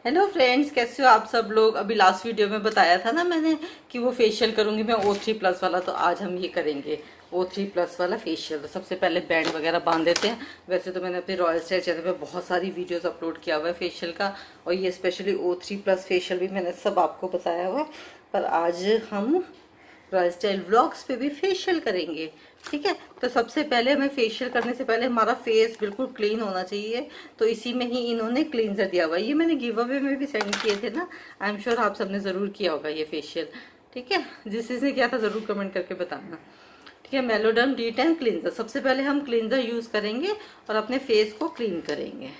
Hello friends, कैसे हो आप सब लोग। अभी लास्ट वीडियो में बताया था ना मैंने कि वो फेशियल करूंगी मैं O3+ वाला, तो आज हम ये करेंगे O3+ वाला फेशियल। तो सबसे पहले बैंड वगैरह बांध देते हैं। वैसे तो मैंने अपने रॉयल स्टाइल चैनल पे बहुत सारी वीडियोस अपलोड किया हुआ है फेशियल का, और ये स्पेशली O3+ फेशियल भी मैंने सब आपको बताया हुआ है। पर आज हम रॉयल स्टाइल व्लॉग्स पे भी फेशियल करेंगे, ठीक है। तो सबसे पहले हमें फेशियल करने से पहले हमारा फेस बिल्कुल क्लीन होना चाहिए, तो इसी में ही इन्होंने क्लींजर दिया हुआ है। ये मैंने गिव अवे में भी सेंड किए थे ना, आई एम श्योर आप सबने ज़रूर किया होगा ये फेशियल, ठीक है। जिस जिसने किया था ज़रूर कमेंट करके बताना, ठीक है। मेलोडर्म D10 क्लींजर। सबसे पहले हम क्लींजर यूज़ करेंगे और अपने फेस को क्लीन करेंगे।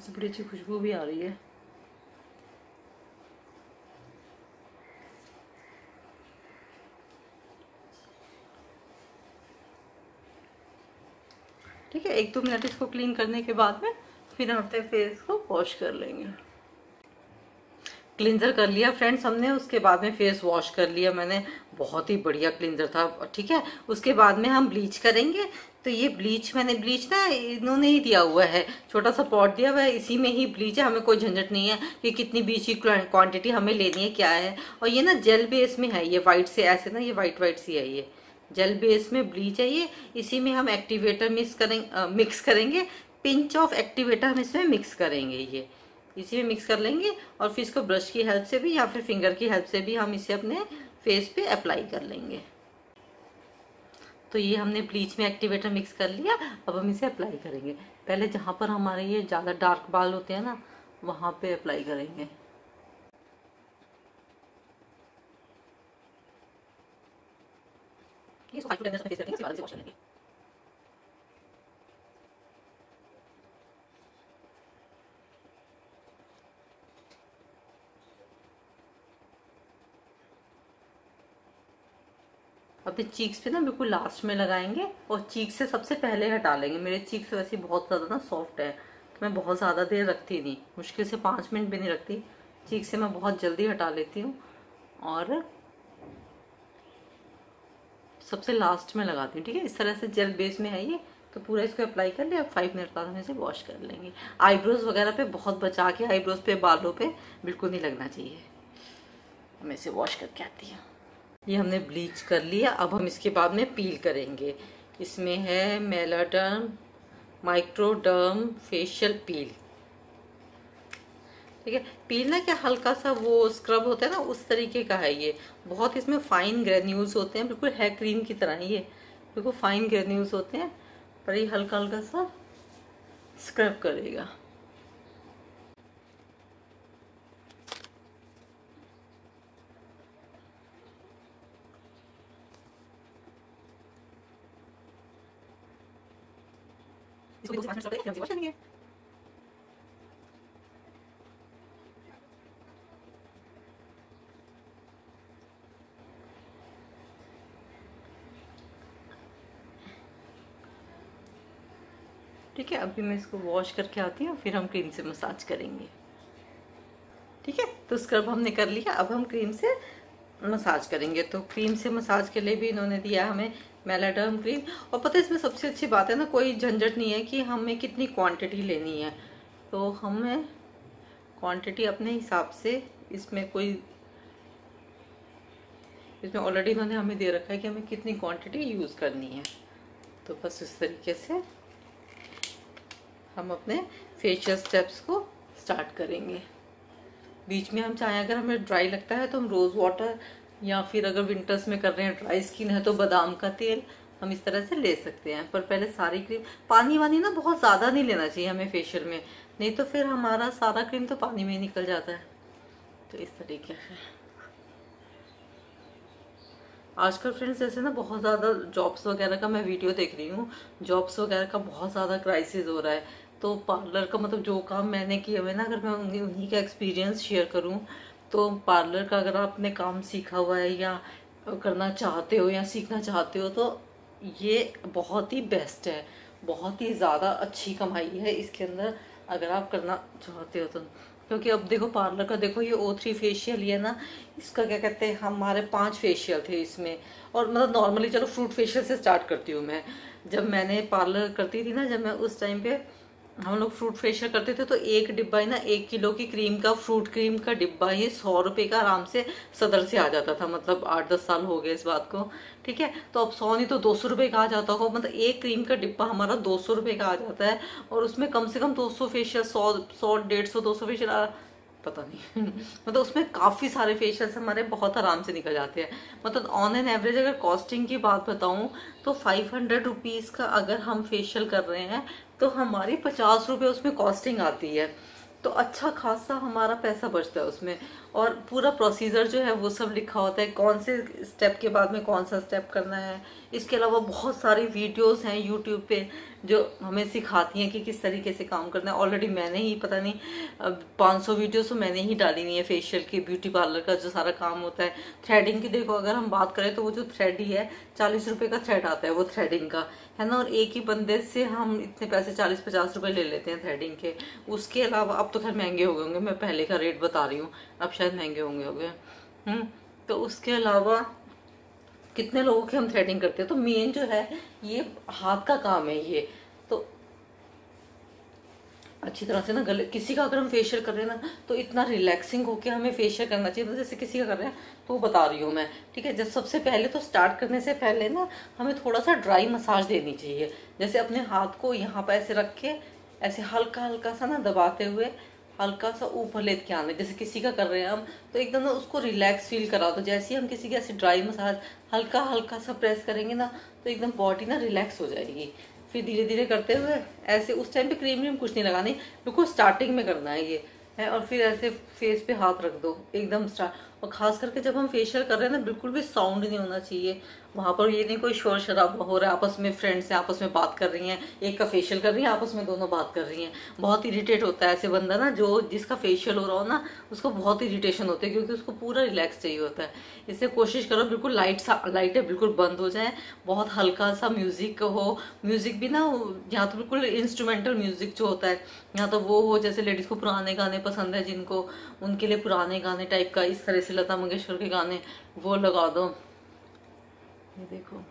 बड़ी अच्छी खुशबू भी आ रही है। ठीक है, 1-2 मिनट इसको क्लीन करने के बाद में फिर हम अपने फेस को वॉश कर लेंगे। क्लींजर कर लिया फ्रेंड्स हमने, उसके बाद में फेस वॉश कर लिया मैंने। बहुत ही बढ़िया क्लींजर था, ठीक है। उसके बाद में हम ब्लीच करेंगे। तो ये ब्लीच ब्लीच ना इन्होंने ही दिया हुआ है, छोटा सा पॉट दिया हुआ है, इसी में ही ब्लीच है। हमें कोई झंझट नहीं है कि कितनी ब्लीच की क्वांटिटी हमें लेनी है, क्या है। और ये ना जेल बेस में है, ये वाइट से ऐसे ना, ये वाइट वाइट सी है, ये जेल बेस में ब्लीच है ये। इसी में हम एक्टिवेटर मिक्स करेंगे। पिंच ऑफ एक्टिवेटर हम इसमें मिक्स करेंगे, ये इसी में मिक्स कर लेंगे। और फिर इसको ब्रश की हेल्प से भी या फिर फिंगर की हेल्प से भी हम इसे अपने फेस पे अप्लाई कर लेंगे। तो ये हमने ब्लीच में एक्टिवेटर मिक्स कर लिया, अब हम इसे अप्लाई करेंगे। पहले जहाँ पर हमारे ये ज़्यादा डार्क बाल होते हैं ना, वहाँ पे अप्लाई करेंगे। इसको 5 to 10 मिनट फेस करेंगे, उसके बाद इसे वॉश कर लेंगे। अपने चीक्स पे ना बिल्कुल लास्ट में लगाएंगे, और चीक से सबसे पहले हटा लेंगे। मेरे चीक्स वैसे बहुत ज़्यादा ना सॉफ्ट है, तो मैं बहुत ज़्यादा देर रखती नहीं, मुश्किल से 5 मिनट भी नहीं रखती। चीक से मैं बहुत जल्दी हटा लेती हूँ और सबसे लास्ट में लगाती हूँ, ठीक है। इस तरह से जेल बेस में है ये, तो पूरा इसको अप्लाई कर लिया। अब 5 मिनट बाद हम इसे वॉश कर लेंगे। आईब्रोज वगैरह पे बहुत बचा के, आईब्रोज पे बालों पे बिल्कुल नहीं लगना चाहिए। मैं इसे वॉश करके आती हूँ। ये हमने ब्लीच कर लिया, अब हम इसके बाद में पील करेंगे। इसमें है मेलाडर्म माइक्रोडर्म फेशियल पील, ठीक है। पील ना क्या हल्का सा वो स्क्रब होता है ना, उस तरीके का है ये। बहुत इसमें फाइन ग्रेन्यूल्स होते हैं, बिल्कुल है क्रीम की तरह ही ये, बिल्कुल फाइन ग्रेन्यूल्स होते हैं, पर ये हल्का हल्का सा स्क्रब करेगा। इसको 2 से 5 मिनट रखेंगे, फिर हम इसे वॉश करेंगे। ठीक है, अभी मैं इसको वॉश करके आती हूँ, फिर हम क्रीम से मसाज करेंगे, ठीक है। तो स्क्रब हमने कर लिया, अब हम क्रीम से मसाज करेंगे। तो क्रीम से मसाज के लिए भी इन्होंने दिया हमें मेलाडर्म क्रीम। और पता है इसमें सबसे अच्छी बात है ना, कोई झंझट नहीं है कि हमें कितनी क्वांटिटी लेनी है। तो हमें क्वांटिटी अपने हिसाब से, इसमें ऑलरेडी इन्होंने हमें दे रखा है कि हमें कितनी क्वांटिटी यूज़ करनी है। तो बस इस तरीके से हम अपने फेशियल स्टेप्स को स्टार्ट करेंगे। बीच में हम चाहें, अगर हमें ड्राई लगता है तो हम रोज़ वाटर, या फिर अगर विंटर्स में कर रहे हैं ड्राई स्किन है तो बादाम का तेल हम इस तरह से ले सकते हैं। पर पहले सारी क्रीम, पानी वानी ना बहुत ज़्यादा नहीं लेना चाहिए हमें फेशियल में, नहीं तो फिर हमारा सारा क्रीम तो पानी में ही निकल जाता है। तो इस तरीके से आजकल फ्रेंड्स जैसे ना बहुत ज़्यादा जॉब्स वगैरह का मैं वीडियो देख रही हूँ, जॉब्स वगैरह का बहुत ज़्यादा क्राइसिस हो रहा है। तो पार्लर का जो काम मैंने किए हुए ना, अगर मैं उन्हीं का एक्सपीरियंस शेयर करूँ, तो पार्लर का अगर आपने काम सीखा हुआ है या करना चाहते हो या सीखना चाहते हो, तो ये बहुत ही बेस्ट है। बहुत ही ज़्यादा अच्छी कमाई है इसके अंदर, अगर आप करना चाहते हो तो। क्योंकि अब देखो पार्लर का, देखो ये O3 फेशियल ही है ना, इसका क्या कहते हैं, हमारे 5 फेशियल थे इसमें। और मतलब नॉर्मली चलो फ्रूट फेशियल से स्टार्ट करती हूँ मैं। जब मैंने पार्लर करती थी ना, जब मैं उस टाइम पे हम लोग फ्रूट फेशियल करते थे, तो एक डिब्बा ही ना, 1 किलो की क्रीम का, फ्रूट क्रीम का डिब्बा ही 100 रुपये का आराम से सदर से आ जाता था। मतलब 8-10 साल हो गए इस बात को, ठीक है। तो अब 100 नहीं तो 200 रुपये का आ जाता होगा, मतलब एक क्रीम का डिब्बा हमारा 200 रुपये का आ जाता है। और उसमें कम से कम 200 फेशियल, 100, 100, 150, 200 फेशियल, पता नहीं मतलब उसमें काफ़ी सारे फेशियल्स हमारे बहुत आराम से निकल जाते हैं। मतलब ऑन एन एवरेज अगर कॉस्टिंग की बात बताऊं तो 500 रुपीज़ का अगर हम फेशियल कर रहे हैं तो हमारी 50 रुपये उसमें कॉस्टिंग आती है। तो अच्छा खासा हमारा पैसा बचता है उसमें। और पूरा प्रोसीजर जो है वो सब लिखा होता है, कौन से स्टेप के बाद में कौन सा स्टेप करना है। इसके अलावा बहुत सारी वीडियोस हैं यूट्यूब पे जो हमें सिखाती हैं कि किस तरीके से काम करना है। ऑलरेडी मैंने ही पता नहीं 500 वीडियोस तो मैंने ही डाली हुई है फेशियल की, ब्यूटी पार्लर का जो सारा काम होता है। थ्रेडिंग की देखो अगर हम बात करें तो वो जो थ्रेड ही है 40 रुपये का थ्रेड आता है वो थ्रेडिंग का, है ना। और एक ही बंदे से हम इतने पैसे 40-50 रुपये ले लेते हैं थ्रेडिंग के। उसके अलावा अब तो खैर महंगे हो गए होंगे, मैं पहले का रेट बता रही हूँ, अब शायद महंगे होंगे। तो उसके अलावा कितने लोगों की हम थ्रेडिंग करते हैं। तो मेन जो है ये हाथ का काम है ये। तो अच्छी तरह से ना गले, किसी का अगर हम फेशियल कर रहे हैं ना तो इतना रिलैक्सिंग होके हमें फेशियल करना चाहिए। तो जैसे किसी का कर रहे हैं तो वो बता रही हूँ मैं, ठीक है। जब सबसे पहले तो स्टार्ट करने से पहले ना हमें थोड़ा सा ड्राई मसाज देनी चाहिए। जैसे अपने हाथ को यहाँ पर ऐसे रख के ऐसे हल्का हल्का सा ना दबाते हुए हल्का सा ऊपर लेके आना। जैसे किसी का कर रहे हैं हम तो एकदम ना उसको रिलैक्स फील करा दो। जैसे ही हम किसी के ऐसे ड्राई मसाज हल्का हल्का सा प्रेस करेंगे ना तो एकदम बॉडी ना रिलैक्स हो जाएगी। फिर धीरे धीरे करते हुए ऐसे, उस टाइम पे क्रीम व्रीम कुछ नहीं लगानी, बिल्कुल स्टार्टिंग में करना है ये है। और फिर ऐसे फेस पे हाथ रख दो एकदम स्टार्ट। और खास करके जब हम फेशियल कर रहे हैं ना बिल्कुल भी साउंड नहीं होना चाहिए वहां पर। ये नहीं कोई शोर शराबा हो रहा है, आपस में फ्रेंड्स हैं आपस में बात कर रही हैं, एक का फेशियल कर रही है आपस में दोनों बात कर रही हैं। बहुत इरिटेट होता है ऐसे बंदा ना, जो जिसका फेशियल हो रहा हो ना उसको बहुत इरिटेशन होती है, क्योंकि उसको पूरा रिलैक्स चाहिए होता है। इससे कोशिश करो बिल्कुल लाइटें बिल्कुल बंद हो जाए, बहुत हल्का सा म्यूजिक हो। म्यूजिक भी ना यहाँ तो बिल्कुल इंस्ट्रूमेंटल म्यूजिक जो होता है यहाँ तो वो हो, जैसे लेडीज को पुराने गाने पसंद है जिनको, उनके लिए पुराने गाने टाइप का, इस तरह से लता मंगेशकर के गाने वो लगा दो। ये देखो,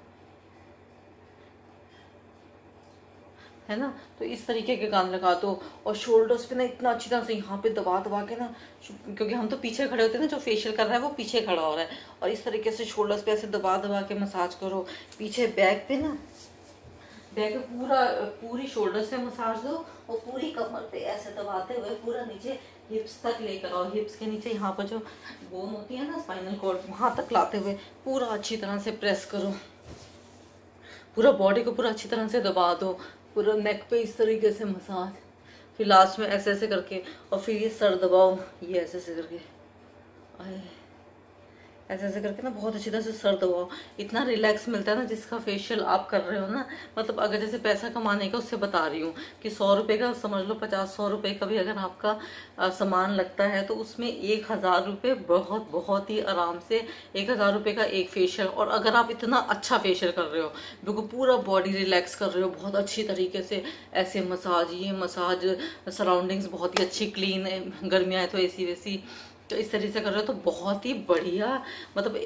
है ना। तो इस तरीके के गाने लगा दो। और शोल्डर्स पे ना इतना अच्छी तरह से यहाँ पे दबा दबा के ना, क्योंकि हम तो पीछे खड़े होते हैं ना, जो फेशियल कर रहा है वो पीछे खड़ा हो रहा है, और इस तरीके से शोल्डर्स पे ऐसे दबा दबा के मसाज करो। पीछे बैक पे ना, बैक पे पूरी शोल्डर से मसाज दो और पूरी कमर पे ऐसे दबाते हुए पूरा नीचे हिप्स तक लेकर आओ। हिप्स के नीचे यहाँ पर जो बोन होती है ना, स्पाइनल कॉर्ड, वहां तक लाते हुए पूरा अच्छी तरह से प्रेस करो। पूरा बॉडी को पूरा अच्छी तरह से दबा दो, पूरा नेक पे इस तरीके से मसाज। फिर लास्ट में ऐसे ऐसे करके, और फिर ये सर दबाओ, ये ऐसे ऐसे करके, ऐसे ऐसे करके ना बहुत अच्छी तरह से सर दबाओ। इतना रिलैक्स मिलता है ना जिसका फेशियल आप कर रहे हो ना। मतलब अगर जैसे पैसा कमाने का, उससे बता रही हूँ कि 100 रुपये का समझ लो, 50-100 रुपये का भी अगर आपका सामान लगता है तो उसमें 1000 रुपये बहुत बहुत ही आराम से, 1000 रुपये का एक फेशियल। और अगर आप इतना अच्छा फेशियल कर रहे हो, बिल्कुल पूरा बॉडी रिलैक्स कर रहे हो बहुत अच्छी तरीके से, ऐसे मसाज, ये मसाज, सराउंडिंग्स बहुत ही अच्छी क्लीन है, गर्मियाँ है तो एसी वेसी, तो इस तरीके से कर रहे हो तो बहुत ही बढ़िया। मतलब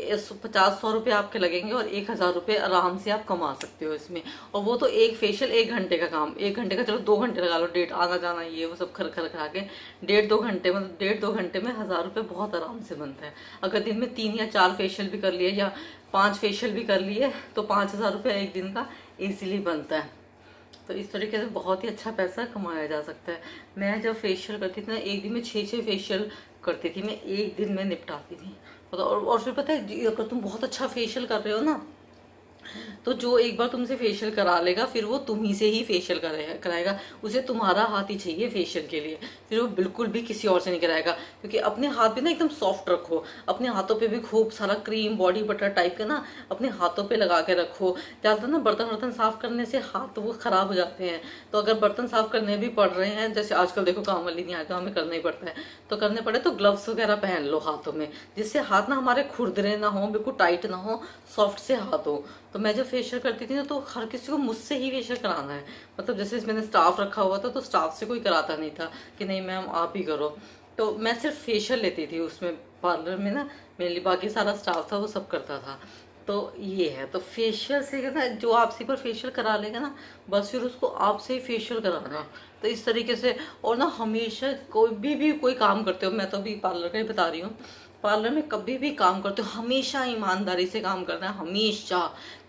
50-100 रुपये आपके लगेंगे और 1000 रुपये आराम से आप कमा सकते हो इसमें। और वो तो एक फेशियल 1 घंटे का काम, 1 घंटे का, चलो 2 घंटे लगा लो, डेट आना जाना ये वो सब खर खर खा के 1.5-2 घंटे, मतलब 1.5-2 घंटे में 1000 रुपये बहुत आराम से बनता है। अगर दिन में 3 या 4 फेशियल भी कर लिए या 5 फेशियल भी कर लिए तो 5000 रुपये एक दिन का ईजिली बनता है। तो इस तरीके से बहुत ही अच्छा पैसा कमाया जा सकता है। मैं जब फेशियल करती थी ना, एक दिन में 6 फेशियल करती थी मैं, एक दिन में निपटाती थी। और फिर पता है, अगर तुम बहुत अच्छा फेशियल कर रहे हो ना तो जो एक बार तुमसे फेशियल करा लेगा फिर वो तुम्ही से ही फेशियल कराएगा। उसे तुम्हारा हाथ ही चाहिए फेशियल के लिए, फिर वो बिल्कुल भी किसी और से नहीं कराएगा। क्योंकि अपने हाथ भी ना एकदम सॉफ्ट रखो, अपने हाथों पे भी खूब सारा क्रीम, बॉडी बटर टाइप का ना अपने हाथों पे लगा के रखो। ज्यादातर ना बर्तन साफ करने से हाथ वो खराब हो जाते हैं। तो अगर बर्तन साफ करने भी पड़ रहे हैं, जैसे आजकल देखो काम वाली नहीं आएगा, हमें करना ही पड़ता है, तो करने पड़े तो ग्लव्स वगैरह पहन लो हाथों में, जिससे हाथ ना हमारे खुरदरे ना हो, बिल्कुल टाइट ना हो, सॉफ्ट से हाथ हो। तो मैं जब फेशियल करती थी ना तो हर किसी को मुझसे ही फेशियल कराना है। मतलब जैसे मैंने स्टाफ रखा हुआ था तो स्टाफ से कोई कराता नहीं था कि नहीं मैम आप ही करो। तो मैं सिर्फ फेशियल लेती थी उसमें, पार्लर में ना मेरे लिए बाकी सारा स्टाफ था वो सब करता था। तो ये है, तो फेशियल से ना जो आपसे पर फेशियल करा लेगा ना, बस फिर उसको आपसे ही फेशियल कराना। तो इस तरीके से, और ना हमेशा कोई भी कोई काम करते हो, मैं तो अभी पार्लर का ही बता रही हूँ, पार्लर में कभी भी काम करते हो हमेशा ईमानदारी से काम करना है, हमेशा।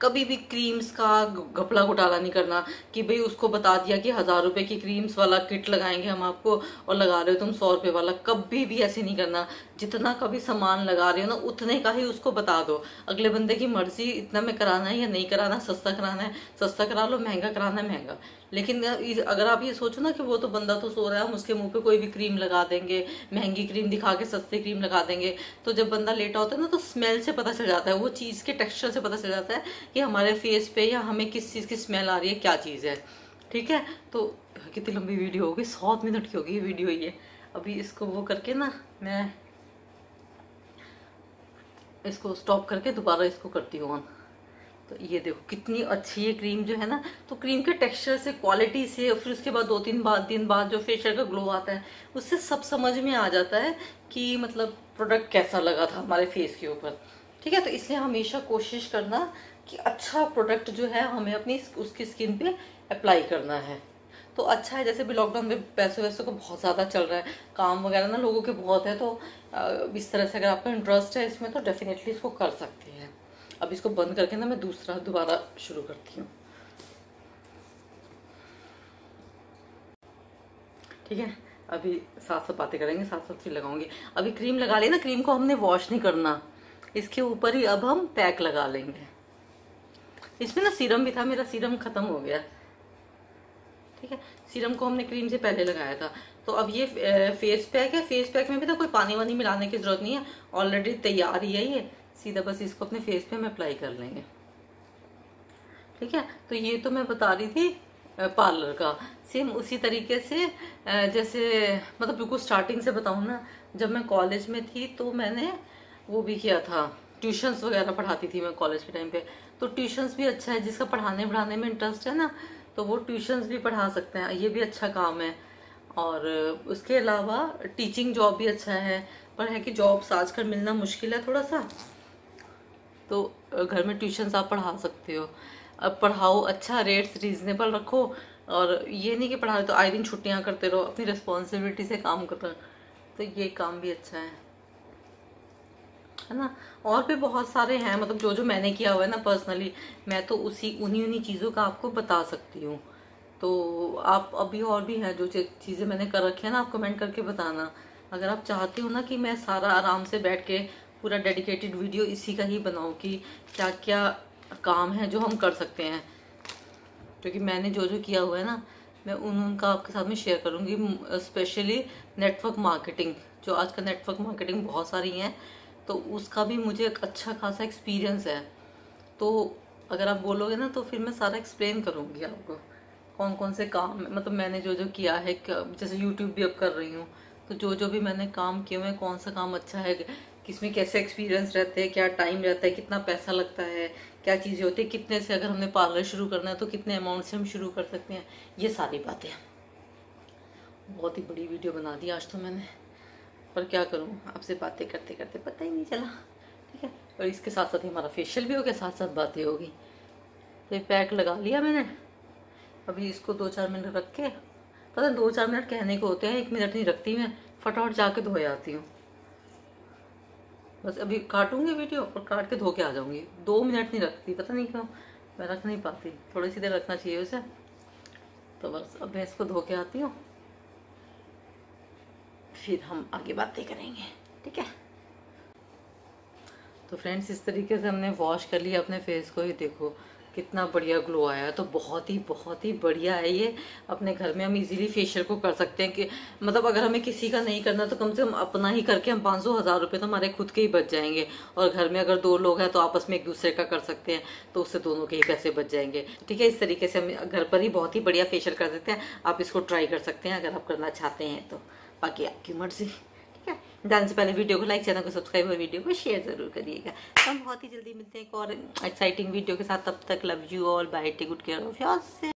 कभी भी क्रीम्स का घपला घोटाला नहीं करना कि भाई उसको बता दिया कि 1000 रुपए की क्रीम्स वाला किट लगाएंगे हम आपको और लगा रहे हो तुम 100 रुपए वाला। कभी भी ऐसे नहीं करना। जितना कभी सामान लगा रहे हो ना उतने का ही उसको बता दो। अगले बंदे की मर्जी, इतना में कराना है या नहीं कराना, सस्ता कराना है सस्ता करा लो, महंगा कराना है महंगा। लेकिन अगर आप ये सोचो ना कि वो तो बंदा तो सो रहा है, हम उसके मुंह पे कोई भी क्रीम लगा देंगे, महंगी क्रीम दिखा के सस्ती क्रीम लगा देंगे, तो जब बंदा लेटा होता है ना तो स्मेल से पता चल जाता है, वो चीज़ के टेक्सचर से पता चल जाता है कि हमारे फेस पे या हमें किस चीज़ की स्मेल आ रही है, क्या चीज़ है। ठीक है, तो कितनी लंबी वीडियो होगी, 7 मिनट की होगी ये वीडियो। ये अभी इसको वो करके ना मैं इसको स्टॉप करके दोबारा इसको करती हूँ ऑन। तो ये देखो कितनी अच्छी ये क्रीम जो है ना, तो क्रीम के टेक्सचर से, क्वालिटी से, और फिर उसके बाद 2-3 दिन बाद जो फेशियल का ग्लो आता है उससे सब समझ में आ जाता है कि मतलब प्रोडक्ट कैसा लगा था हमारे फेस के ऊपर। ठीक है, तो इसलिए हमेशा कोशिश करना कि अच्छा प्रोडक्ट जो है हमें अपनी उसकी स्किन पे अप्लाई करना है। तो अच्छा है, जैसे भी लॉकडाउन में पैसे वैसे को बहुत ज़्यादा चल रहा है, काम वगैरह ना लोगों के बहुत है, तो इस तरह से अगर आपका इंटरेस्ट है इसमें तो डेफिनेटली इसको कर सकते हैं। अब इसको बंद करके ना मैं दोबारा शुरू करती हूँ। ठीक है, अभी साथ साथ बातें करेंगे, साथ साथ फिर लगाऊंगी। अभी क्रीम लगा ली ना, क्रीम को हमने वॉश नहीं करना, इसके ऊपर ही अब हम पैक लगा लेंगे। इसमें ना सीरम भी था, मेरा सीरम खत्म हो गया। ठीक है, सीरम को हमने क्रीम से पहले लगाया था। तो अब ये फेस पैक है, फेस पैक में भी तो कोई पानी वानी मिलाने की जरूरत नहीं है, ऑलरेडी तैयार ही है ये। सीधा बस इसको अपने फेस पे हम अप्लाई कर लेंगे। ठीक है, तो ये तो मैं बता रही थी पार्लर का। सेम उसी तरीके से जैसे मतलब बिल्कुल स्टार्टिंग से बताऊँ ना, जब मैं कॉलेज में थी तो मैंने वो भी किया था, ट्यूशन्स वगैरह पढ़ाती थी मैं कॉलेज के टाइम पे। तो ट्यूशन्स भी अच्छा है, जिसका पढ़ाने पढ़ाने में इंटरेस्ट है ना तो वो ट्यूशन्स भी पढ़ा सकते हैं, ये भी अच्छा काम है। और उसके अलावा टीचिंग जॉब भी अच्छा है, पर है कि जॉब्स आजकल मिलना मुश्किल है थोड़ा सा, तो घर में ट्यूशन्स आप पढ़ा सकते हो। अब पढ़ाओ, अच्छा रेट्स रीजनेबल रखो, और ये नहीं कि पढ़ा रहे तो आए दिन छुट्टियां करते रहो, अपनी रिस्पॉन्सिबिलिटी से काम करो, तो ये काम भी अच्छा है ना। और भी बहुत सारे हैं, मतलब जो जो मैंने किया हुआ है ना पर्सनली, मैं तो उन्हीं चीज़ों का आपको बता सकती हूँ। तो आप अभी और भी हैं जो चीज़ें मैंने कर रखी है ना, आप कमेंट करके बताना। अगर आप चाहते हो ना कि मैं सारा आराम से बैठ के पूरा डेडिकेटेड वीडियो इसी का ही बनाऊँ कि क्या क्या काम है जो हम कर सकते हैं, क्योंकि मैंने जो जो किया हुआ है ना मैं उनका आपके साथ में शेयर करूँगी। स्पेशली नेटवर्क मार्केटिंग, जो आजकल नेटवर्क मार्केटिंग बहुत सारी हैं, तो उसका भी मुझे एक अच्छा खासा एक्सपीरियंस है। तो अगर आप बोलोगे ना तो फिर मैं सारा एक्सप्लेन करूँगी आपको कौन कौन से काम, मतलब मैंने जो जो किया है, जैसे यूट्यूब भी अब कर रही हूँ, तो जो जो भी मैंने काम किए हुए, कौन सा काम अच्छा है, किसमें कैसे एक्सपीरियंस रहते हैं, क्या टाइम रहता है, कितना पैसा लगता है, क्या चीज़ें होती है, कितने से अगर हमने पार्लर शुरू करना है तो कितने अमाउंट से हम शुरू कर सकते हैं, ये सारी बातें। बहुत ही बड़ी वीडियो बना दी आज तो मैंने, पर क्या करूँ, आपसे बातें करते करते पता ही नहीं चला। ठीक है, और इसके साथ साथ ही हमारा फेशियल भी हो गया, साथ साथ बातें हो गई। तो ये पैक लगा लिया मैंने, अभी इसको 2-4 मिनट रख के, पता 2-4 मिनट कहने को होते हैं, 1 मिनट नहीं रखती मैं, फटाफट जाके धो आती हूँ। बस अभी काटूंगी वीडियो और काट के धो के आ जाऊंगी। 2 मिनट नहीं रखती, पता नहीं क्यों मैं रख नहीं पाती, थोड़ी सी देर रखना चाहिए उसे। तो बस अब मैं इसको धो के आती हूँ, फिर हम आगे बातें करेंगे। ठीक है, तो फ्रेंड्स इस तरीके से हमने वॉश कर लिया अपने फेस को, ही देखो कितना बढ़िया ग्लो आया है। तो बहुत ही बढ़िया है ये, अपने घर में हम इजीली फेशियल को कर सकते हैं। कि मतलब अगर हमें किसी का नहीं करना तो कम से कम अपना ही करके हम 500-1000 रुपये तो हमारे खुद के ही बच जाएंगे। और घर में अगर 2 लोग हैं तो आपस में एक दूसरे का कर सकते हैं, तो उससे दोनों के ही पैसे बच जाएंगे। ठीक है, इस तरीके से हम घर पर ही बहुत ही बढ़िया फेशियल कर सकते हैं। आप इसको ट्राई कर सकते हैं अगर आप करना चाहते हैं तो, बाकी आपकी मर्जी। ठीक है, जाने से पहले वीडियो को लाइक, चैनल को सब्सक्राइब और वीडियो को शेयर जरूर करिएगा। हम बहुत ही जल्दी मिलते हैं एक और एक्साइटिंग वीडियो के साथ, तब तक love you all, bye, take good care of yourself.